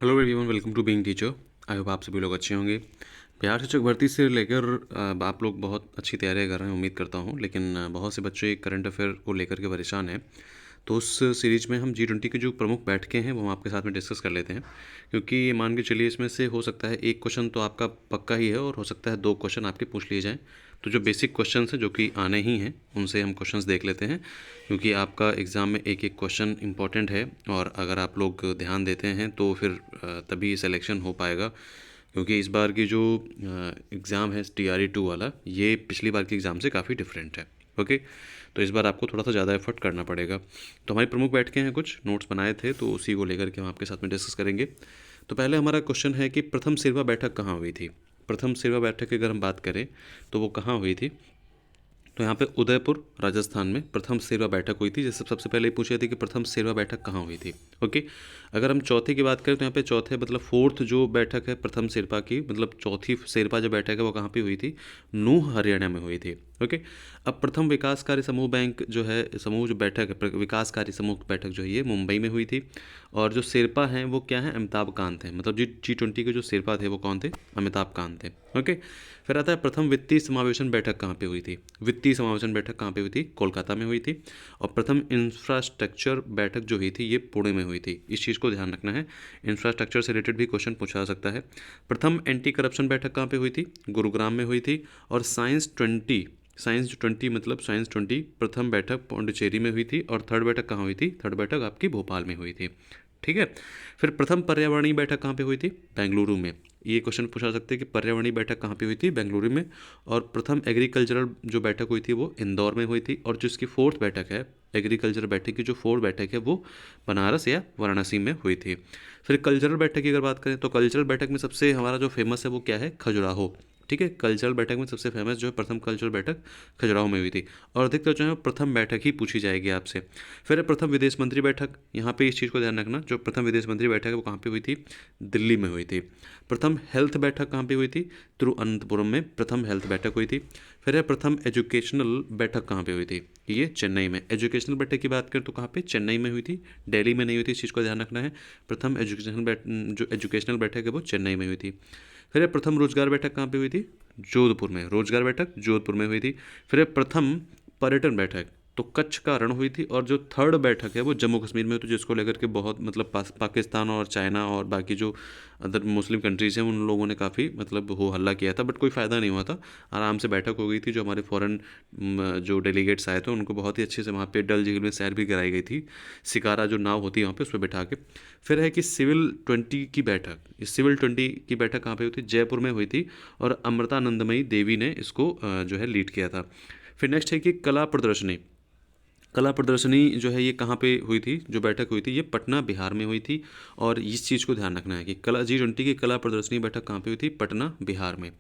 Hello everyone, welcome to being teacher. I hope आप सभी लोग अच्छे होंगे। बिहार शिक्षक भर्ती से लेकर आप लोग बहुत अच्छी तैयारियां कर रहे हैं, उम्मीद करता हूं। लेकिन बहुत से बच्चे करंट अफेयर को लेकर के परेशान हैं। तो उस सीरीज में हम G20 की जो प्रमुख बैठकें हैं वो हम आपके साथ में डिस्कस कर लेते हैं। क्योंकि ये मान के चलिए, इसमें से हो सकता है एक क्वेश्चन तो आपका पक्का ही है और हो सकता है दो क्वेश्चन आपके पूछ लिए जाएँ। तो जो बेसिक क्वेश्चन हैं जो कि आने ही हैं, उनसे हम क्वेश्चंस देख लेते हैं। क्योंकि आपका एग्ज़ाम में एक एक क्वेश्चन इंपॉर्टेंट है, और अगर आप लोग ध्यान देते हैं तो फिर तभी सिलेक्शन हो पाएगा। क्योंकि इस बार की जो एग्ज़ाम है TRE 2 वाला, ये पिछली बार के एग्ज़ाम से काफ़ी डिफरेंट है। ओके, तो इस बार आपको थोड़ा सा ज़्यादा एफर्ट करना पड़ेगा। तो हमारी प्रमुख बैठकें हैं, कुछ नोट्स बनाए थे तो उसी को लेकर के हम आपके साथ में डिस्कस करेंगे। तो पहले हमारा क्वेश्चन है कि प्रथम सिरवा बैठक कहाँ हुई थी। प्रथम सिरवा बैठक की अगर हम बात करें तो वो कहाँ हुई थी। तो यहाँ पे उदयपुर राजस्थान में प्रथम सेरवा बैठक हुई थी। जैसे सबसे पहले पूछे थे कि प्रथम सेरवा बैठक कहाँ हुई थी। ओके, अगर हम चौथे की बात करें तो यहाँ पे चौथे मतलब फोर्थ जो बैठक है प्रथम शेरपा की, मतलब चौथी शेरपा जो बैठक है वो कहाँ पे हुई थी, नूह हरियाणा में हुई थी। ओके, अब प्रथम विकास कार्य समूह बैंक जो है, समूह जो बैठक है विकास कार्य समूह बैठक जो है ये मुंबई में हुई थी। और जो शेरपा हैं वो क्या है, अमिताभ कांत हैं। मतलब G20 के जो शेरपा थे वो कौन थे, अमिताभ कांत थे। ओके, फिर आता है प्रथम वित्तीय समावेशन बैठक कहाँ पे हुई थी। वित्तीय समावेशन बैठक कहाँ पे हुई थी, कोलकाता में हुई थी। और प्रथम इंफ्रास्ट्रक्चर बैठक जो हुई थी ये पुणे में हुई थी। इस चीज़ को ध्यान रखना है, इंफ्रास्ट्रक्चर से रिलेटेड भी क्वेश्चन पूछा जा सकता है। प्रथम एंटी करप्शन बैठक कहाँ पे हुई थी, गुरुग्राम में हुई थी। और साइंस 20 मतलब साइंस 20 प्रथम बैठक पौंडीचेरी में हुई थी। और थर्ड बैठक कहाँ हुई थी, थर्ड बैठक आपकी भोपाल में हुई थी। ठीक है, फिर प्रथम पर्यावरणीय बैठक कहाँ पे हुई थी, बेंगलुरु में। ये क्वेश्चन पूछा सकते हैं कि पर्यावरणीय बैठक कहाँ पे हुई थी, बेंगलुरु में। और प्रथम एग्रीकल्चरल जो बैठक हुई थी वो इंदौर में हुई थी। और जो इसकी फोर्थ बैठक है, एग्रीकल्चर बैठक की जो फोर्थ बैठक है वो बनारस या वाराणसी में हुई थी। फिर कल्चरल बैठक की अगर बात करें तो कल्चरल बैठक में सबसे हमारा जो फेमस है वो क्या है, खजुराहो। ठीक है, कल्चरल बैठक में सबसे फेमस जो है प्रथम कल्चरल बैठक खजुराहो में हुई थी। और अधिकतर जो है प्रथम बैठक ही पूछी जाएगी आपसे। फिर प्रथम विदेश मंत्री बैठक, यहाँ पे इस चीज़ को ध्यान रखना, जो प्रथम विदेश मंत्री बैठक है वो कहाँ पे हुई थी, दिल्ली में हुई थी। प्रथम हेल्थ बैठक कहाँ पे हुई थी, तिरुवनंतपुरम में प्रथम हेल्थ बैठक हुई थी। फिर है प्रथम एजुकेशनल बैठक कहाँ पे हुई थी, ये चेन्नई में। एजुकेशनल बैठक की बात करें तो कहाँ पे, चेन्नई में हुई थी, दिल्ली में नहीं हुई थी। इस चीज़ को ध्यान रखना है। प्रथम जो एजुकेशनल बैठक है वो चेन्नई में हुई थी। फिर है प्रथम रोजगार बैठक कहाँ पे हुई थी, जोधपुर में। रोजगार बैठक जोधपुर में हुई थी। फिर है प्रथम पर्यटन बैठक तो कच्छ का रण हुई थी। और जो थर्ड बैठक है वो जम्मू कश्मीर में हुई थी, जिसको लेकर के बहुत मतलब पाकिस्तान और चाइना और बाकी जो अदर मुस्लिम कंट्रीज़ हैं उन लोगों ने काफ़ी मतलब हो हल्ला किया था, बट कोई फ़ायदा नहीं हुआ था। आराम से बैठक हो गई थी। जो हमारे फॉरेन जो डेलीगेट्स आए थे उनको बहुत ही अच्छे से वहाँ पे डल झील में सैर भी कराई गई थी, शिकारा जो नाव होती है वहाँ पे उस पर बैठा के। फिर है कि सिविल 20 की बैठक, इस सिविल 20 की बैठक कहाँ पे हुई थी, जयपुर में हुई थी। और अमृतानंदमयी देवी ने इसको जो है लीड किया था। फिर नेक्स्ट है कि कला प्रदर्शनी। कला प्रदर्शनी जो है ये कहाँ पे हुई थी, जो बैठक हुई थी ये पटना बिहार में हुई थी। और इस चीज़ को ध्यान रखना है कि G20 की कला प्रदर्शनी बैठक कहाँ पे हुई थी, पटना बिहार में।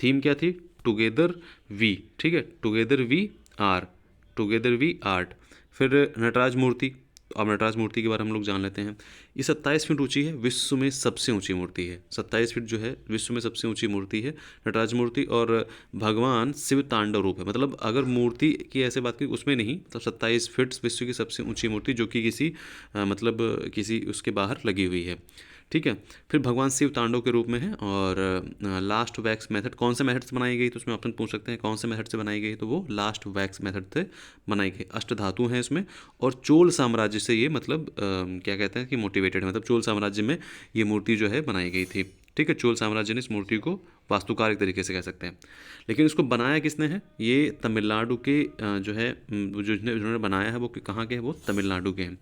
थीम क्या थी, टुगेदर वी। ठीक है, टुगेदर वी आर्ट। फिर नटराज मूर्ति। अब नटराज मूर्ति के बारे में हम लोग जान लेते हैं। ये 27 फीट ऊंची है, विश्व में सबसे ऊंची मूर्ति है। 27 फीट जो है विश्व में सबसे ऊंची मूर्ति है नटराज मूर्ति। और भगवान शिव तांडव रूप है, मतलब अगर मूर्ति की ऐसे बात की उसमें नहीं, तो 27 फीट विश्व की सबसे ऊंची मूर्ति जो कि किसी मतलब किसी उसके बाहर लगी हुई है। ठीक है, फिर भगवान शिव तांडव के रूप में है। और लास्ट वैक्स मेथड कौन से मेथड से बनाई गई, तो उसमें ऑप्शन पूछ सकते हैं कौन से मेथड से बनाई गई, तो वो लास्ट वैक्स मेथड से बनाई गई। अष्टधातु हैं इसमें। और चोल साम्राज्य से ये मतलब क्या कहते हैं कि मोटिवेटेड है, मतलब चोल साम्राज्य में ये मूर्ति जो है बनाई गई थी। ठीक है, चोल साम्राज्य ने इस मूर्ति को वास्तुकार एक तरीके से कह सकते हैं। लेकिन इसको बनाया किसने है, ये तमिलनाडु के जो है जिन्होंने बनाया है वो कहाँ के हैं, वो तमिलनाडु के हैं।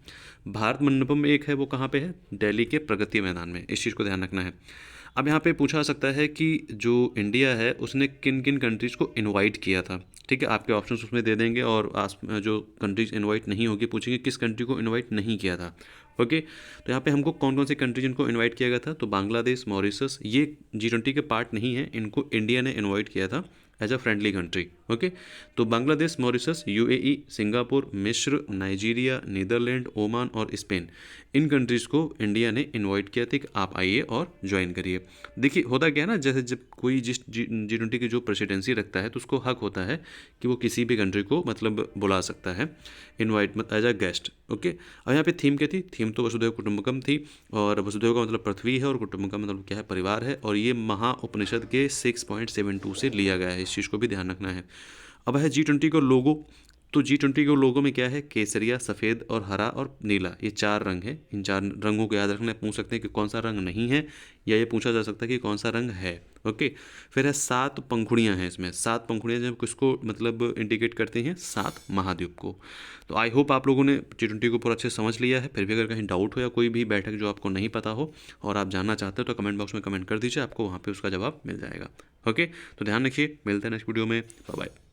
भारत मंडपम एक है, वो कहाँ पे है, दिल्ली के प्रगति मैदान में। इस चीज़ को ध्यान रखना है। अब यहाँ पे पूछा सकता है कि जो इंडिया है उसने किन किन कंट्रीज़ को इनवाइट किया था। ठीक है, आपके ऑप्शंस उसमें दे देंगे। और जो कंट्रीज इनवाइट नहीं होगी पूछेंगे किस कंट्री को इनवाइट नहीं किया था। ओके, तो यहाँ पे हमको कौन कौन सी कंट्रीज इनको इनवाइट किया गया था, तो बांग्लादेश, मॉरिशस, ये G20 के पार्ट नहीं है, इनको इंडिया ने इनवाइट किया था as a friendly country. Okay. तो बांग्लादेश, मॉरिशस, यूएई, सिंगापुर, मिस्र, नाइजीरिया, नीदरलैंड, ओमान और स्पेन, इन कंट्रीज़ को इंडिया ने इनवाइट किया था कि आप आइए और ज्वाइन करिए। देखिए होता क्या है ना, जैसे जब कोई जिस G20 की जो प्रेसिडेंसी रखता है तो उसको हक होता है कि वो किसी भी कंट्री को मतलब बुला सकता है invite as a guest. Okay. अब यहाँ पे थीम क्या थी? थीम तो वसुधैव कुटुंबकम थी, और वसुधैव का मतलब पृथ्वी है और कुटुंबकम का मतलब क्या है? परिवार है, और ये महा उपनिषद के 6.72 से लिया गया है, इस चीज़ को भी ध्यान रखना है। अब है G20 का लोगो। तो G20 के लोगो में क्या है? केसरिया, सफ़ेद और हरा और नीला, ये 4 रंग हैं। इन 4 रंगों को याद रखना है। पूछ सकते हैं कि कौन सा रंग नहीं है, या ये पूछा जा सकता है कि कौन सा रंग है। ओके। फिर है 7 पंखुड़ियाँ हैं इसमें। 7 पंखुड़ियाँ जब किसको मतलब इंडिकेट करती हैं? 7 महाद्वीप को। तो आई होप आप लोगों ने G20 को पूरा अच्छे से समझ लिया है। फिर भी अगर कहीं डाउट हो या कोई भी बैठक जो आपको नहीं पता हो और आप जानना चाहते हो तो कमेंट बॉक्स में कमेंट कर दीजिए, आपको वहाँ पे उसका जवाब मिल जाएगा। ओके। तो ध्यान रखिए, मिलते हैं नेक्स्ट वीडियो में। Bye bye.